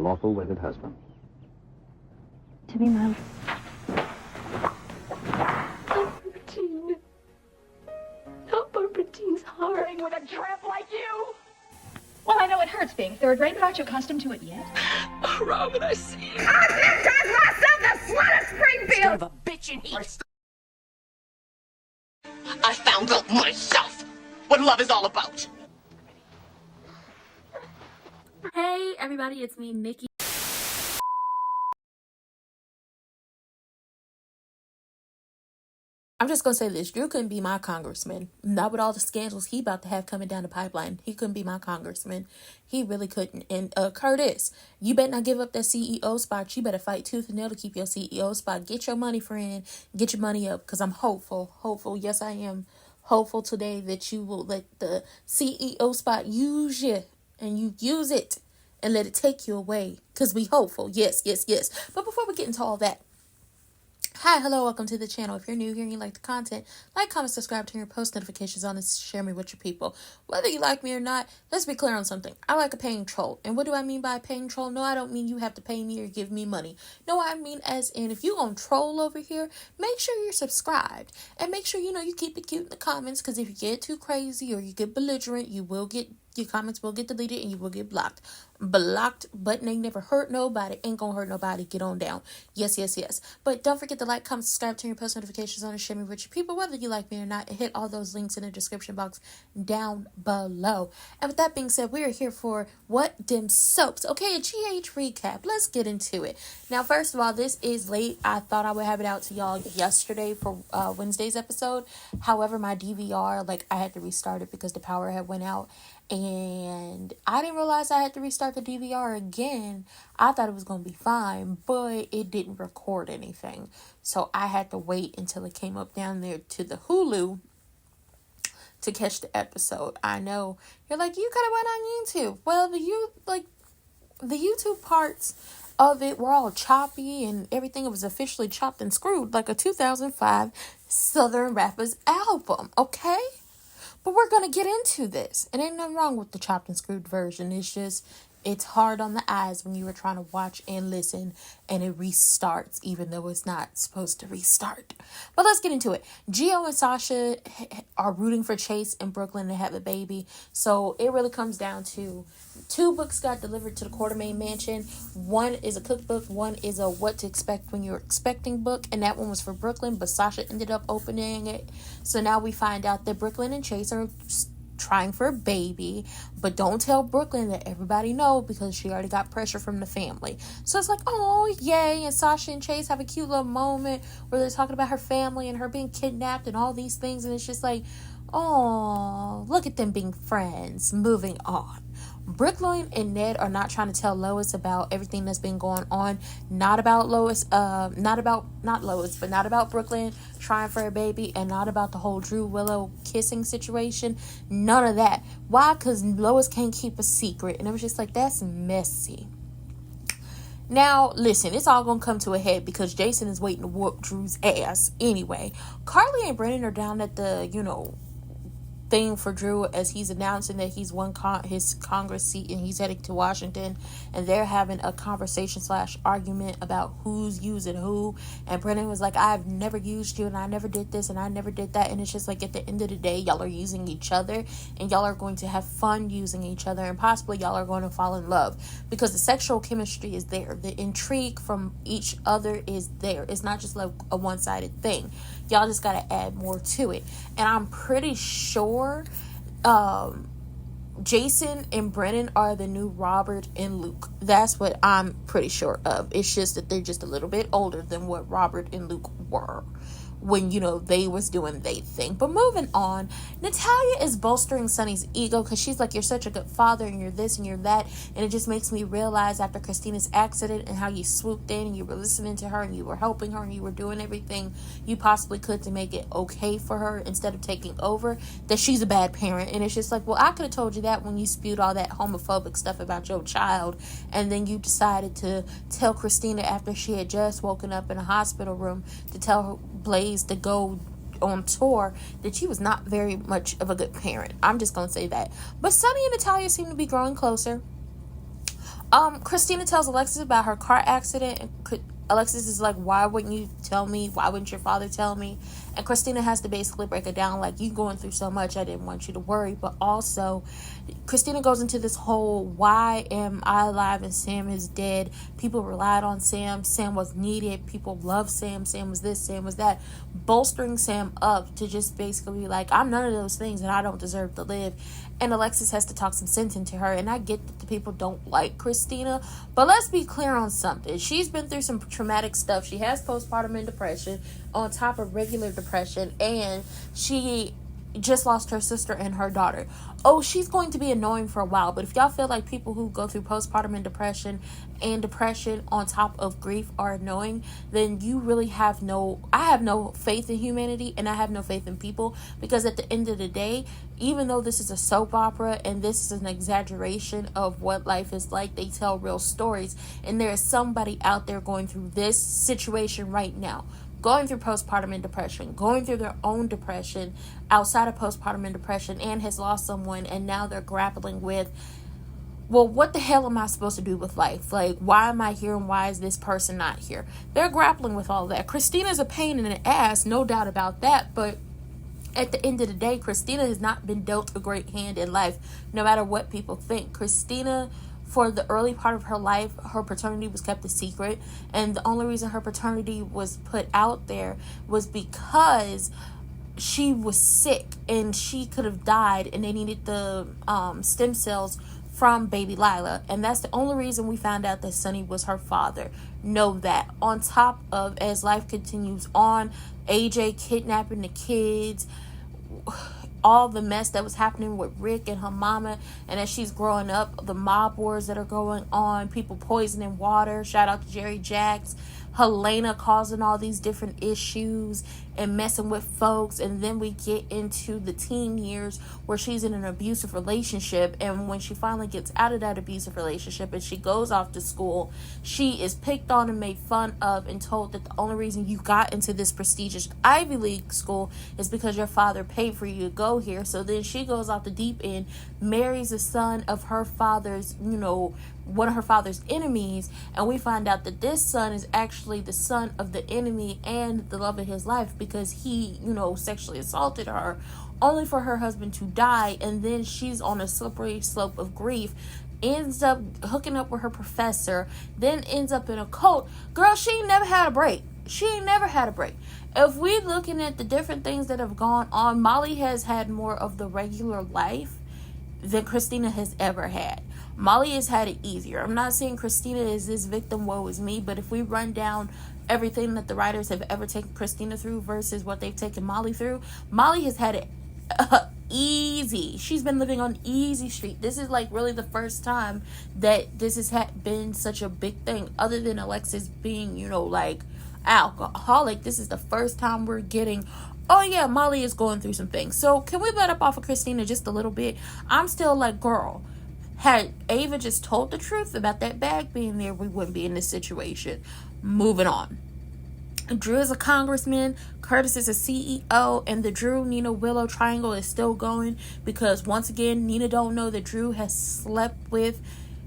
lawful wedded husband. To be my... Barbara not Barbara Jean's heart. With a tramp like you? Well, I know it hurts being third rate, but aren't you accustomed to it yet? Oh, Robin, I see you. I myself the slut of Springfield! Son of a bitch in heat. I found out myself what love is all about. Hey everybody, it's me, Nikki. I'm just gonna say this, Drew couldn't be my congressman. Not with all the scandals he about to have coming down the pipeline. He couldn't be my congressman. He really couldn't. And Curtis, you better not give up that CEO spot. You better fight tooth and nail to keep your CEO spot. Get your money, friend. Get your money up, because I'm hopeful. Yes, I am hopeful today that you will let the CEO spot use you, and you use it and let it take you away, because we hopeful. Yes. But before we get into all that, hi, hello, welcome to the channel. If you're new here and you like the content, like, comment, subscribe, turn your post notifications on, and share me with your people. Whether you like me or not, let's be clear on something. I like a paying troll. And what do I mean by a paying troll? No, I don't mean you have to pay me or give me money. No, I mean as in, if you're going to troll over here, make sure you're subscribed. And make sure, you keep it cute in the comments, because if you get too crazy or you get belligerent, your comments will get deleted and you will get blocked. Blocked button ain't never hurt nobody. Ain't gonna hurt nobody. Get on down. Yes. But don't forget to like, comment, subscribe, turn your post notifications on, and share me with your people, whether you like me or not. And hit all those links in the description box down below. And with that being said, we are here for What Dem Soaps. Okay, a GH recap. Let's get into it. Now, first of all, this is late. I thought I would have it out to y'all yesterday for Wednesday's episode. However, my DVR, I had to restart it because the power had went out. And I didn't realize I had to restart the DVR again. I thought it was going to be fine, but it didn't record anything. So I had to wait until it came up down there to the Hulu to catch the episode. I know you're like, you could have went on YouTube. Well, the YouTube parts of it were all choppy and everything. It was officially chopped and screwed like a 2005 Southern Rappers album. Okay? But we're going to get into this. And ain't nothing wrong with the chopped and screwed version. It's just, it's hard on the eyes when you were trying to watch and listen and it restarts, even though it's not supposed to restart. But let's get into it. Gio and Sasha are rooting for Chase and Brooklyn to have a baby. So it really comes down to 2 books got delivered to the Quartermain Mansion. One is a cookbook. One is a what to expect when you're expecting book. And that one was for Brooklyn, but Sasha ended up opening it. So now we find out that Brooklyn and Chase are trying for a baby, but don't tell Brooklyn that everybody know, because she already got pressure from the family. So it's like, oh yay, and Sasha and Chase have a cute little moment where they're talking about her family and her being kidnapped and all these things, and it's just like, oh, look at them being friends. Moving on. Brooklyn and Ned are not trying to tell Lois about everything that's been going on. Not about Brooklyn trying for a baby, and not about the whole Drew Willow kissing situation. None of that. Why? Because Lois can't keep a secret. And it was just like, that's messy. Now, listen, it's all going to come to a head because Jason is waiting to whoop Drew's ass anyway. Carly and Brennan are down at the, thing for Drew as he's announcing that he's won his Congress seat and he's heading to Washington, and they're having a conversation / argument about who's using who. And Brennan was like, I've never used you, and I never did this, and I never did that. And it's just like, at the end of the day, y'all are using each other, and y'all are going to have fun using each other, and possibly y'all are going to fall in love because the sexual chemistry is there. The intrigue from each other is there. It's not just like a one-sided thing. Y'all just got to add more to it. And I'm pretty sure Jason and Brennan are the new Robert and Luke. That's what I'm pretty sure of. It's just that they're just a little bit older than what Robert and Luke were when, they was doing their thing. But moving on, Natalia is bolstering Sonny's ego because she's like, you're such a good father and you're this and you're that. And it just makes me realize after Christina's accident and how you swooped in and you were listening to her and you were helping her and you were doing everything you possibly could to make it okay for her instead of taking over, that she's a bad parent. And it's just like, well, I could have told you that when you spewed all that homophobic stuff about your child, and then you decided to tell Christina after she had just woken up in a hospital room to tell her Blaze to go on tour that she was not very much of a good parent. I'm just gonna say that. But Sonny and Natalia seem to be growing closer. Christina tells Alexis about her car accident, and Alexis is like, why wouldn't you tell me? Why wouldn't your father tell me? And Christina has to basically break it down like, you going through so much, I didn't want you to worry. But also, Christina goes into this whole, why am I alive and Sam is dead? People relied on Sam. Sam was needed. People loved Sam. Sam was this, Sam was that. Bolstering Sam up to just basically be like, I'm none of those things and I don't deserve to live. And Alexis has to talk some sense into her. And I get that the people don't like Christina, but let's be clear on something. She's been through some traumatic stuff. She has postpartum and depression on top of regular depression, and she just lost her sister and her daughter. Oh, she's going to be annoying for a while, but if y'all feel like people who go through postpartum and depression on top of grief are annoying, then you really have I have no faith in humanity, and I have no faith in people, because at the end of the day, even though this is a soap opera and this is an exaggeration of what life is like, they tell real stories, and there is somebody out there going through this situation right now, going through postpartum and depression, going through their own depression outside of postpartum and depression, and has lost someone, and now they're grappling with, well, what the hell am I supposed to do with life? Like, why am I here and why is this person not here? They're grappling with all that. Christina's a pain in the ass, no doubt about that, but at the end of the day, Christina has not been dealt a great hand in life, no matter what people think. Christina, for the early part of her life, her paternity was kept a secret, and the only reason her paternity was put out there was because she was sick and she could have died, and they needed the stem cells from baby Lila, and that's the only reason we found out that Sonny was her father. Know that. On top of, as life continues on, AJ kidnapping the kids, all the mess that was happening with Rick and her mama, and as she's growing up, the mob wars that are going on, people poisoning water, shout out to Jerry Jacks, Helena causing all these different issues and messing with folks, and then we get into the teen years where she's in an abusive relationship, and when she finally gets out of that abusive relationship and she goes off to school, she is picked on and made fun of and told that the only reason you got into this prestigious Ivy League school is because your father paid for you to go here. So then she goes off the deep end, marries the son of her father's, one of her father's enemies, and we find out that this son is actually the son of the enemy and the love of his life, because he, sexually assaulted her, only for her husband to die. And then she's on a slippery slope of grief, ends up hooking up with her professor, then ends up in a cult. Girl, she ain't never had a break. If we looking at the different things that have gone on, Molly has had more of the regular life than Christina has ever had. Molly has had it easier. I'm not saying Christina is this victim, woe is me, but if we run down everything that the writers have ever taken Christina through versus what they've taken Molly through, Molly has had it easy. She's been living on easy street. This is like really the first time that this has been such a big thing, other than Alexis being, like alcoholic. This is the first time we're getting, oh yeah, Molly is going through some things. So can we let up off of Christina just a little bit? I'm still like, girl, had Ava just told the truth about that bag being there, we wouldn't be in this situation. Moving on. Drew is a congressman, Curtis is a CEO, and the Drew, Nina, Willow triangle is still going, because once again, Nina don't know that Drew has slept with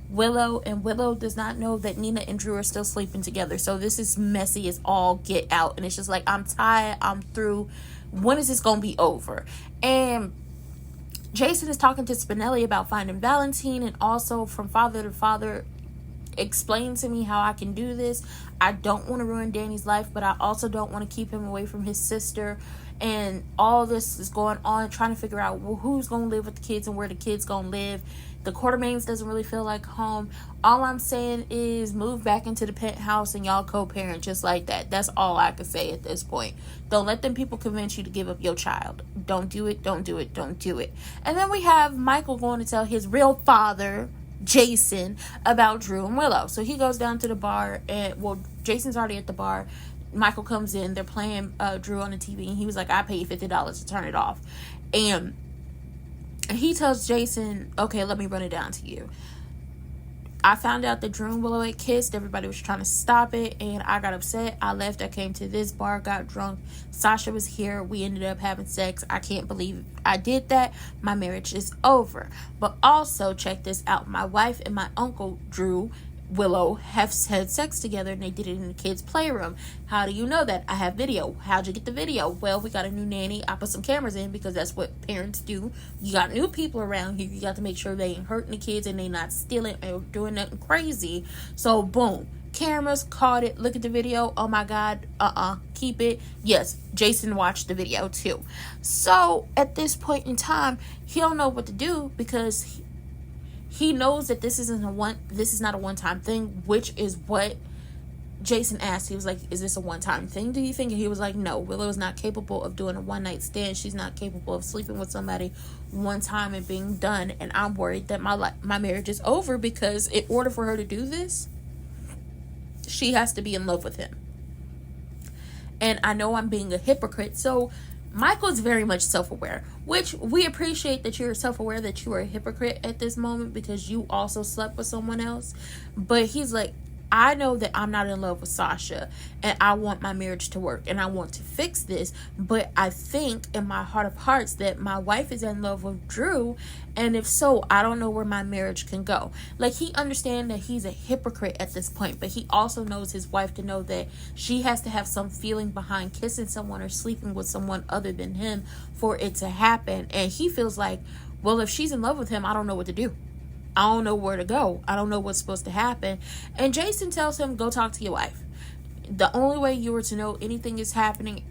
Willow, and Willow does not know that Nina and Drew are still sleeping together. So this is messy as all get out, and it's just like, I'm tired, I'm through. When is this gonna be over? And Jason is talking to Spinelli about finding Valentine, and also from father to father, explain to me how I can do this. I don't want to ruin Danny's life, but I also don't want to keep him away from his sister. And all this is going on, trying to figure out, well, who's going to live with the kids and where the kids going to live. The Quartermains doesn't really feel like home. All I'm saying is move back into the penthouse and y'all co-parent just like that. That's all I can say at this point. Don't let them people convince you to give up your child. Don't do it. Don't do it. Don't do it. And then we have Michael going to tell his real father, Jason, about Drew and Willow. So he goes down to the bar, and well, Jason's already at the bar. Michael comes in, they're playing Drew on the TV, and he was like, I pay you $50 to turn it off. And he tells Jason, okay, let me run it down to you. I found out that Drew and Willow had kissed. Everybody was trying to stop it, and I got upset. I left. I came to this bar, got drunk. Sasha was here. We ended up having sex. I can't believe I did that. My marriage is over. But also, check this out. My wife and my uncle, Drew Willow, have had sex together, and they did it in the kids' playroom. How do you know that? I have video. How'd you get the video? Well, we got a new nanny. I put some cameras in because that's what parents do. You got new people around here. You got to make sure they ain't hurting the kids and they not stealing or doing nothing crazy. So, boom. Cameras caught it. Look at the video. Oh my God. Keep it. Yes, Jason watched the video too. So, at this point in time, he don't know what to do because he knows that this is not a one-time thing, which is what Jason asked. He was like, is this a one-time thing, do you think? And he was like, no, Willow is not capable of doing a one-night stand. She's not capable of sleeping with somebody one time and being done. And I'm worried that my marriage is over because in order for her to do this, she has to be in love with him. And I know I'm being a hypocrite, so Michael is very much self-aware, which we appreciate that you're self-aware that you are a hypocrite at this moment because you also slept with someone else. But he's like, I know that I'm not in love with Sasha and I want my marriage to work and I want to fix this, but I think in my heart of hearts that my wife is in love with Drew, and if so, I don't know where my marriage can go. Like, he understands that he's a hypocrite at this point, but he also knows his wife to know that she has to have some feeling behind kissing someone or sleeping with someone other than him for it to happen. And he feels like, well, if she's in love with him, I don't know what to do. I don't know where to go. I don't know what's supposed to happen. And Jason tells him, go talk to your wife. The only way you were to know anything is happening,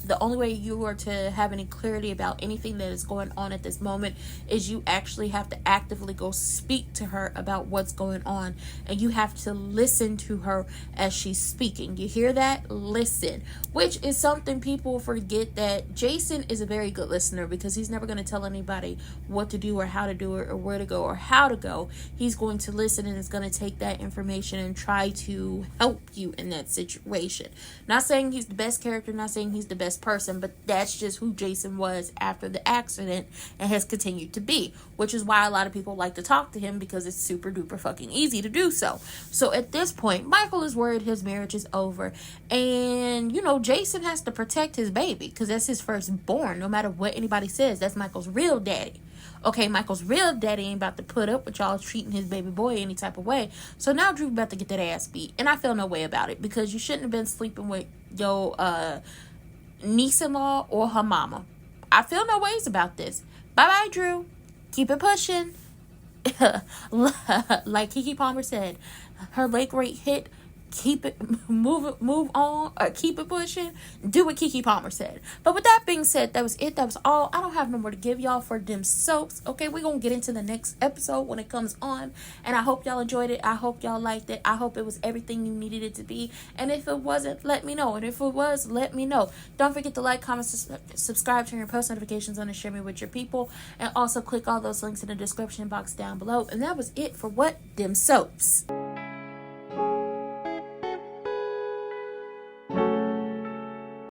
the only way you are to have any clarity about anything that is going on at this moment is you actually have to actively go speak to her about what's going on, and you have to listen to her as she's speaking. You hear that? Listen. Which is something people forget, that Jason is a very good listener because he's never going to tell anybody what to do or how to do it or where to go or how to go. He's going to listen and is going to take that information and try to help you in that situation. Not saying he's the best character, not saying he's the best person, but that's just who Jason was after the accident and has continued to be, which is why a lot of people like to talk to him because it's super duper fucking easy to do so. So at this point, Michael is worried his marriage is over, and you know, Jason has to protect his baby because that's his firstborn. No matter what anybody says, that's Michael's real daddy. Okay, Michael's real daddy ain't about to put up with y'all treating his baby boy any type of way. So now Drew about to get that ass beat, and I feel no way about it because you shouldn't have been sleeping with your niece-in-law or her mama. I feel no ways about this. Bye-bye, Drew. Keep it pushing. Like Keke Palmer said, her lake rate hit. Keep it, move on, or keep it pushing. Do what Keke Palmer said. But with that being said, that was it. That was all. I don't have no more to give y'all for them soaps. Okay, we're gonna get into the next episode when it comes on, and I hope y'all enjoyed it. I hope y'all liked it. I hope it was everything you needed it to be. And if it wasn't, let me know. And if it was, let me know. Don't forget to like, comment, subscribe, turn your post notifications on, and share me with your people. And also click all those links in the description box down below. And that was it for What Them Soaps.